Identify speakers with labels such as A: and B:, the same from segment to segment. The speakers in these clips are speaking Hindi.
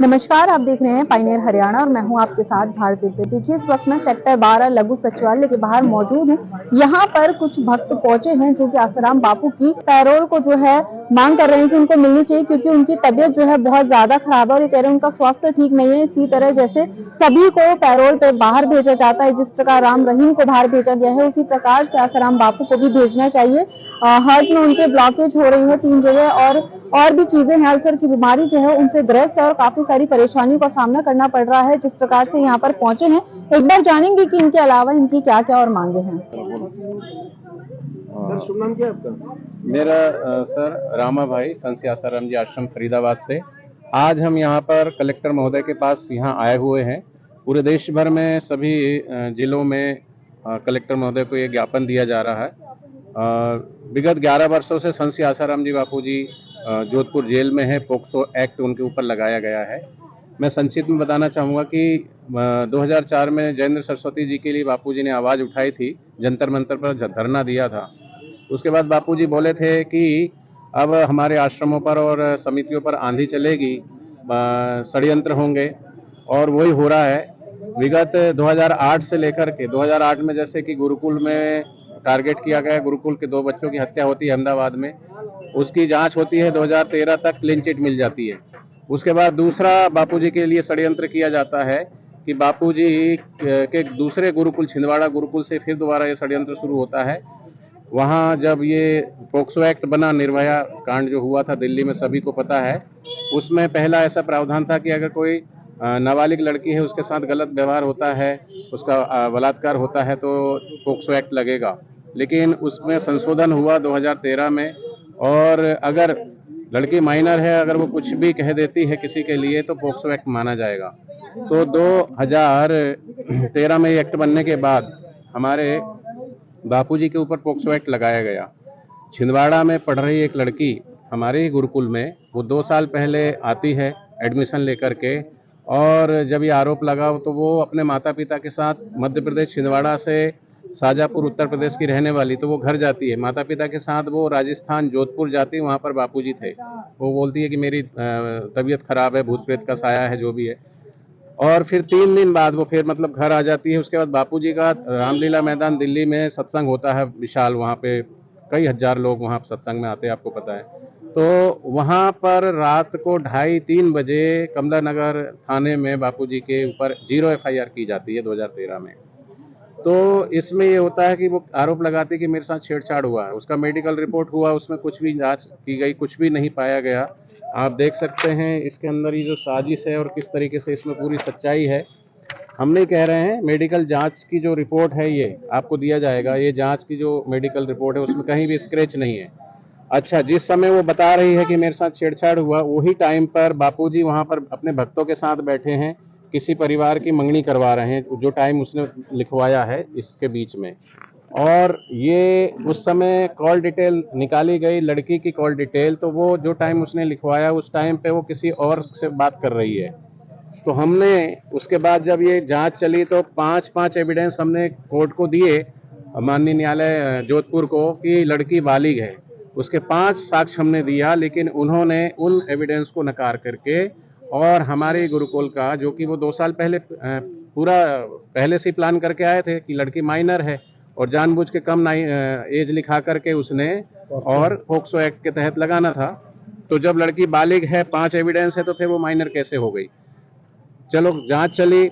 A: नमस्कार, आप देख रहे हैं पायनियर हरियाणा और मैं हूं आपके साथ भारती। देखिए, इस वक्त मैं सेक्टर 12 लघु सचिवालय के बाहर मौजूद हूं। यहां पर कुछ भक्त पहुंचे हैं जो कि आसाराम बापू की पैरोल को जो है मांग कर रहे हैं कि उनको मिलनी चाहिए, क्योंकि उनकी तबीयत जो है बहुत ज्यादा खराब है और ये कह रहे हैं उनका स्वास्थ्य ठीक नहीं है। इसी तरह जैसे सभी को पैरोल पे बाहर भेजा जाता है, जिस प्रकार राम रहीम को बाहर भेजा गया है, उसी प्रकार से आसाराम बापू को भी भेजना चाहिए। हार्ट में उनके ब्लॉकेज हो रही है 3 जगह और भी चीजें हैं। अल्सर की बीमारी जो है उनसे ग्रस्त है और काफी सारी परेशानियों का सामना करना पड़ रहा है। जिस प्रकार से यहाँ पर पहुंचे हैं, एक बार जानेंगे कि इनके अलावा इनकी क्या क्या और मांगे हैं।
B: सर, शुभ नाम क्या है आपका?
C: मेरा सर रामा भाई संत आसाराम जी आश्रम फरीदाबाद से। आज हम यहाँ पर कलेक्टर महोदय के पास यहाँ आए हुए हैं। पूरे देश भर में सभी जिलों में कलेक्टर महोदय को ये ज्ञापन दिया जा रहा है। विगत 11 वर्षों से संत आसाराम जी बापू जी जोधपुर जेल में है। पोक्सो एक्ट उनके ऊपर लगाया गया है। मैं संक्षिप्त में बताना चाहूँगा कि 2004 में जयेंद्र सरस्वती जी के लिए बापूजी ने आवाज़ उठाई थी, जंतर मंतर पर धरना दिया था। उसके बाद बापूजी बोले थे कि अब हमारे आश्रमों पर और समितियों पर आंधी चलेगी, षड्यंत्र होंगे, और वही हो रहा है। विगत 2008 से लेकर के 2008 में जैसे कि गुरुकुल में टारगेट किया गया, गुरुकुल के 2 बच्चों की हत्या होती है अहमदाबाद में, उसकी जांच होती है, 2013 तक क्लीन चिट मिल जाती है। उसके बाद दूसरा बापूजी के लिए षड्यंत्र किया जाता है कि बापूजी के दूसरे गुरुकुल छिंदवाड़ा गुरुकुल से फिर दोबारा ये षड्यंत्र शुरू होता है। वहाँ जब ये पोक्सो एक्ट बना, निर्भया कांड जो हुआ था दिल्ली में सभी को पता है, उसमें पहला ऐसा प्रावधान था कि अगर कोई नाबालिग लड़की है, उसके साथ गलत व्यवहार होता है, उसका बलात्कार होता है, तो पोक्सो एक्ट लगेगा। लेकिन उसमें संशोधन हुआ 2013 में, और अगर लड़की माइनर है, अगर वो कुछ भी कह देती है किसी के लिए, तो पोक्सो एक्ट माना जाएगा। तो 2013 में एक्ट बनने के बाद हमारे बापूजी के ऊपर पोक्सो एक्ट लगाया गया। छिंदवाड़ा में पढ़ रही एक लड़की हमारे ही गुरुकुल में, वो 2 साल पहले आती है एडमिशन लेकर के, और जब ये आरोप लगा तो वो अपने माता पिता के साथ मध्य प्रदेश छिंदवाड़ा से शाजापुर उत्तर प्रदेश की रहने वाली, तो वो घर जाती है माता पिता के साथ। वो राजस्थान जोधपुर जाती है, वहाँ पर बापूजी थे। वो बोलती है कि मेरी तबीयत खराब है, भूत प्रेत का साया है, जो भी है। और फिर 3 दिन बाद वो फिर मतलब घर आ जाती है। उसके बाद बापूजी का रामलीला मैदान दिल्ली में सत्संग होता है विशाल, वहाँ पे कई हजार लोग वहाँ सत्संग में आते हैं, आपको पता है। तो वहाँ पर रात को 2:30-3 बजे कमला नगर थाने में बापूजी के ऊपर 0 FIR की जाती है 2013 में। तो इसमें ये होता है कि वो आरोप लगाते हैं कि मेरे साथ छेड़छाड़ हुआ है। उसका मेडिकल रिपोर्ट हुआ, उसमें कुछ भी जांच की गई, कुछ भी नहीं पाया गया। आप देख सकते हैं इसके अंदर ये जो साजिश है और किस तरीके से इसमें पूरी सच्चाई है। हम नहीं कह रहे हैं, मेडिकल जांच की जो रिपोर्ट है ये आपको दिया जाएगा। ये जांच की जो मेडिकल रिपोर्ट है उसमें कहीं भी स्क्रैच नहीं है। अच्छा, जिस समय वो बता रही है कि मेरे साथ छेड़छाड़ हुआ, वही टाइम पर बापूजी वहां पर अपने भक्तों के साथ बैठे हैं, किसी परिवार की मंगनी करवा रहे हैं, जो टाइम उसने लिखवाया है इसके बीच में। और ये उस समय कॉल डिटेल निकाली गई, लड़की की कॉल डिटेल, तो वो जो टाइम उसने लिखवाया उस टाइम पे वो किसी और से बात कर रही है। तो हमने उसके बाद जब ये जांच चली तो 5 एविडेंस हमने कोर्ट को दिए, माननीय न्यायालय जोधपुर को, कि लड़की बालिग है। उसके 5 साक्ष्य हमने दिया, लेकिन उन्होंने उन एविडेंस को नकार करके, और हमारे गुरुकुल का जो कि वो 2 साल पहले पूरा पहले से प्लान करके आए थे कि लड़की माइनर है, और जानबूझ के कम एज लिखा करके उसने और पोक्सो एक्ट के तहत लगाना था। तो जब लड़की बालिग है, 5 एविडेंस है, तो फिर वो माइनर कैसे हो गई? चलो जांच चली,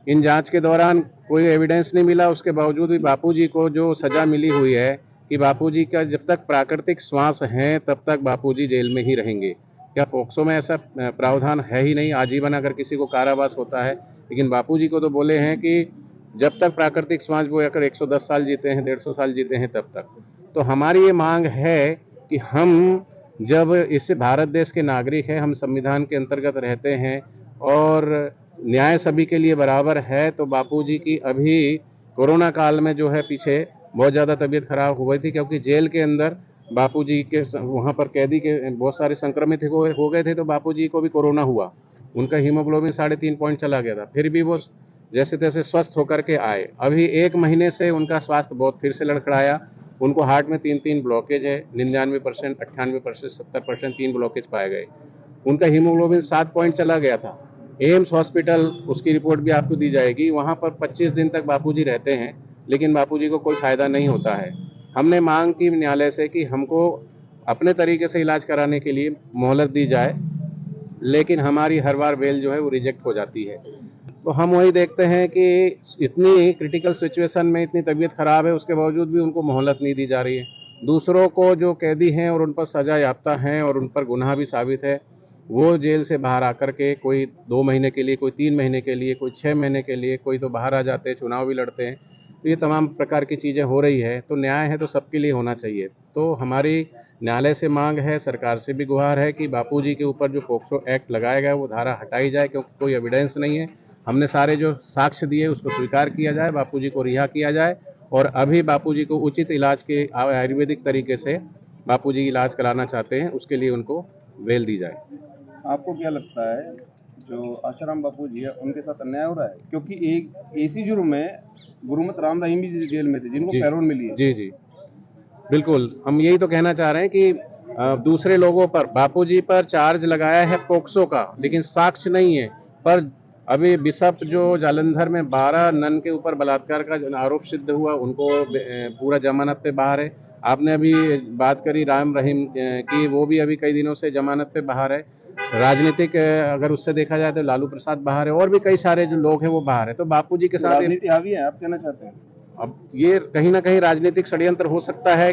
C: इन जांच के दौरान कोई एविडेंस नहीं मिला। उसके बावजूद भी बापूजी को जो सजा मिली हुई है कि बापूजी का जब तक प्राकृतिक श्वास है तब तक बापूजी जेल में ही रहेंगे। क्या पोक्सो में ऐसा प्रावधान है ही नहीं? आजीवन अगर किसी को कारावास होता है, लेकिन बापूजी को तो बोले हैं कि जब तक प्राकृतिक श्वास, वो अगर 110 साल जीते हैं, 150 साल जीते हैं तब तक। तो हमारी ये मांग है कि हम जब इस भारत देश के नागरिक हैं, हम संविधान के अंतर्गत रहते हैं और न्याय सभी के लिए बराबर है, तो बापूजी की अभी कोरोना काल में जो है पीछे बहुत ज़्यादा तबीयत खराब हो गई थी, क्योंकि जेल के अंदर बापूजी के वहाँ पर कैदी के बहुत सारे संक्रमित हो गए थे, तो बापूजी को भी कोरोना हुआ। उनका हीमोग्लोबिन 3.5 पॉइंट चला गया था, फिर भी वो जैसे तैसे स्वस्थ होकर के आए। अभी 1 महीने से उनका स्वास्थ्य बहुत फिर से लड़खड़ाया। उनको हार्ट में 3 ब्लॉकेज है, 99%, 98%, 70%, 3 ब्लॉकेज पाए गए। उनका हीमोग्लोबिन 7 पॉइंट चला गया था। एम्स हॉस्पिटल, उसकी रिपोर्ट भी आपको दी जाएगी, वहां पर 25 दिन तक बापूजी रहते हैं, लेकिन बापूजी को कोई फायदा नहीं होता है। हमने मांग की न्यायालय से कि हमको अपने तरीके से इलाज कराने के लिए मोहलत दी जाए, लेकिन हमारी हर बार बेल जो है वो रिजेक्ट हो जाती है। तो हम वही देखते हैं कि इतनी क्रिटिकल सिचुएशन में, इतनी तबीयत खराब है, उसके बावजूद भी उनको मोहलत नहीं दी जा रही है। दूसरों को जो कैदी हैं और उन पर सजा याफ्ता हैं और उन पर गुनाह भी साबित है, वो जेल से बाहर आकर के कोई 2 महीने के लिए, कोई 3 महीने के लिए, कोई 6 महीने के लिए, कोई तो बाहर आ जाते हैं, चुनाव भी लड़ते हैं। तो ये तमाम प्रकार की चीज़ें हो रही है। तो न्याय है तो सबके लिए होना चाहिए। तो हमारी न्यायालय से मांग है, सरकार से भी गुहार है कि बापूजी के ऊपर जो पोक्सो एक्ट लगाया गया है वो धारा हटाई जाए, क्योंकि कोई एविडेंस नहीं है। हमने सारे जो साक्ष्य दिए उसको स्वीकार किया जाए, बापूजी को रिहा किया जाए और अभी बापूजी को उचित इलाज के आयुर्वेदिक तरीके से बापूजी इलाज कराना चाहते हैं, उसके लिए उनको बेल दी जाए।
B: आपको क्या लगता है जो आशाराम बापू जी है उनके साथ अन्याय हो रहा है? क्योंकि एक एसी जुर्म में गुरुमत राम रहीम भी जेल में थे, जिनको पैरोल मिली है।
C: जी जी, बिल्कुल। हम यही तो कहना चाह रहे हैं कि दूसरे लोगों पर, बापूजी पर चार्ज लगाया है पोक्सो का, लेकिन साक्ष्य नहीं है। पर अभी बिशप जो जालंधर में 12 नन के ऊपर बलात्कार का आरोप सिद्ध हुआ, उनको पूरा जमानत पे बाहर है। आपने अभी बात करी राम रहीम की, वो भी अभी कई दिनों से जमानत पे बाहर है। राजनीतिक अगर उससे देखा जाए तो लालू प्रसाद बाहर है और भी कई सारे जो लोग हैं वो बाहर है। तो बापूजी के साथ
B: राजनीति हावी है, आप कहना चाहते हैं?
C: अब ये कहीं ना कहीं राजनीतिक षड्यंत्र हो सकता है,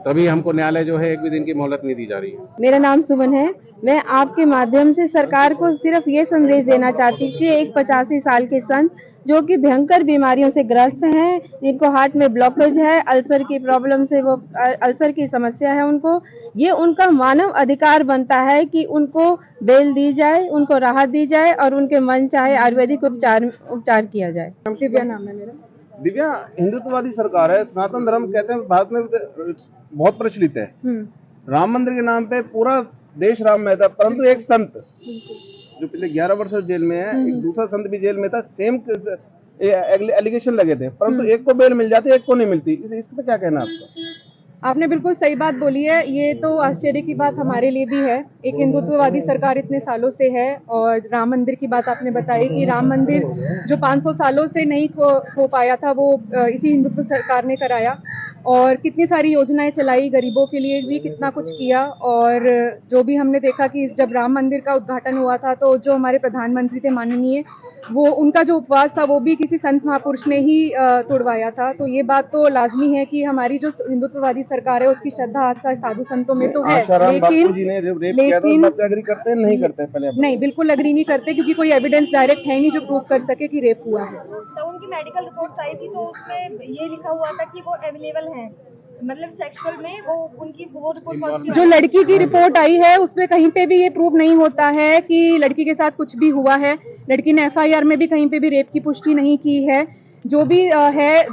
C: तभी हमको न्यायालय जो है एक भी दिन की मोहलत नहीं दी जा रही है।
D: मेरा नाम सुमन है। मैं आपके माध्यम से सरकार को सिर्फ ये संदेश देना चाहती हूँ कि एक 85 साल के संत जो कि भयंकर बीमारियों से ग्रस्त हैं, जिनको हार्ट में ब्लॉकेज है, अल्सर की प्रॉब्लम से वो अल्सर की समस्या है उनको, ये उनका मानव अधिकार बनता है कि उनको बेल दी जाए, उनको राहत दी जाए और उनके मन चाहे आयुर्वेदिक उपचार किया जाए। दिव्या नाम है मेरा।
B: दिव्या, हिंदुत्ववादी सरकार है, सनातन धर्म कहते हैं भारत में बहुत प्रचलित है। राम मंदिर के नाम पे पूरा देश राम में था, परंतु एक संत जो पिछले 11 वर्ष जेल में है, एक दूसरा संत भी जेल में था, सेम एलिगेशन लगे थे, परंतु एक को बेल मिल जाती है, एक को नहीं मिलती। इस पे क्या कहना आपका?
D: आपने बिल्कुल सही बात बोली है। ये तो आश्चर्य की बात हमारे लिए भी है। एक हिंदुत्ववादी सरकार इतने सालों से है और राम मंदिर की बात आपने बताई कि राम मंदिर जो 500 सालों से नहीं हो पाया था, वो इसी हिंदुत्व सरकार ने कराया और कितनी सारी योजनाएं चलाई, गरीबों के लिए भी कितना कुछ किया। और जो भी हमने देखा कि जब राम मंदिर का उद्घाटन हुआ था तो जो हमारे प्रधानमंत्री थे माननीय, वो उनका जो उपवास था वो भी किसी संत महापुरुष ने ही तोड़वाया था। तो ये बात तो लाजमी है कि हमारी जो हिंदुत्ववादी सरकार है उसकी श्रद्धा आस्था साधु संतों में तो है, लेकिन
B: एग्री करते हैं नहीं करते? पहले
D: नहीं, बिल्कुल एग्री नहीं करते, क्योंकि कोई एविडेंस डायरेक्ट है नहीं जो प्रूव कर सके कि रेप हुआ है।
E: तो उनकी मेडिकल रिपोर्ट्स आई थी तो उसमें ये लिखा हुआ था कि वो अवेलेबल हैं, मतलब सेक्सुअल में वो रिपोर्ट पॉजिटिव।
D: जो लड़की की रिपोर्ट आई है उसमें कहीं पे भी ये प्रूव नहीं होता है कि लड़की के साथ कुछ भी हुआ है। लड़की ने FIR में भी कहीं पे भी रेप की पुष्टि नहीं की है। जो भी है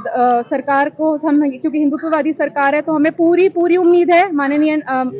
D: सरकार को हम, क्योंकि हिंदुत्ववादी सरकार है तो हमें पूरी उम्मीद है माननीय,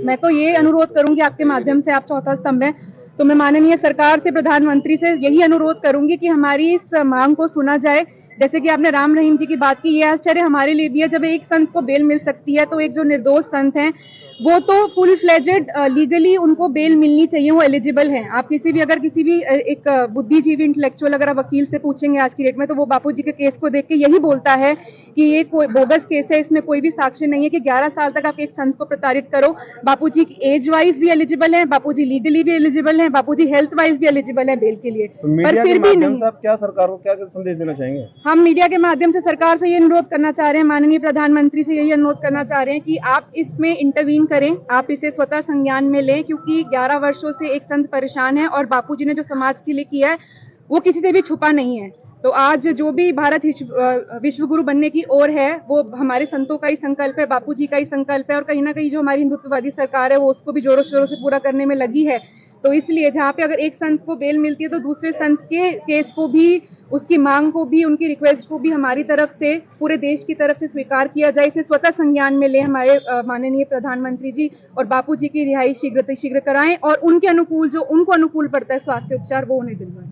D: मैं तो ये अनुरोध करूंगी आपके माध्यम से, आप चौथा स्तंभ है तो मैं माननीय सरकार से, प्रधानमंत्री से यही अनुरोध करूंगी कि हमारी इस मांग को सुना जाए। जैसे कि आपने राम रहीम जी की बात की, ये आश्चर्य हमारे लिए भी है जब एक संत को बेल मिल सकती है, तो एक जो निर्दोष संत हैं वो तो फुल फ्लेजेड लीगली उनको बेल मिलनी चाहिए, वो एलिजिबल हैं। आप अगर किसी भी एक बुद्धिजीवी इंटेलेक्चुअल अगर आप वकील से पूछेंगे आज की डेट में, तो वो बापूजी के केस को देख के यही बोलता है कि ये कोई बोगस केस है, इसमें कोई भी साक्ष्य नहीं है कि 11 साल तक आप एक संत को प्रताड़ित करो। बापूजी एज वाइज भी एलिजिबल है, बापूजी लीगली भी एलिजिबल है, बापूजी हेल्थ वाइज भी एलिजिबल है बेल के लिए, पर फिर भी नहीं।
B: क्या सरकार को क्या संदेश देना चाहेंगे?
D: हम मीडिया के माध्यम से सरकार से ये अनुरोध करना चाह रहे हैं, माननीय प्रधानमंत्री से यही अनुरोध करना चाह रहे हैं कि आप इसमें इंटरवीन करें, आप इसे स्वतः संज्ञान में लें, क्योंकि 11 वर्षों से एक संत परेशान है और बापूजी ने जो समाज के लिए किया है वो किसी से भी छुपा नहीं है। तो आज जो भी भारत विश्व गुरु बनने की ओर है वो हमारे संतों का ही संकल्प है, बापूजी का ही संकल्प है, और कहीं ना कहीं जो हमारी हिंदुत्ववादी सरकार है वो उसको भी जोरों शोरों से पूरा करने में लगी है। तो इसलिए जहाँ पे अगर एक संत को बेल मिलती है तो दूसरे संत के केस को भी, उसकी मांग को भी, उनकी रिक्वेस्ट को भी हमारी तरफ से, पूरे देश की तरफ से स्वीकार किया जाए, इसे स्वतः संज्ञान में ले हमारे माननीय प्रधानमंत्री जी, और बापूजी की रिहाई शीघ्र कराएं और उनके अनुकूल जो उनको अनुकूल पड़ता है स्वास्थ्य उपचार वो उन्हें दिलवाएं।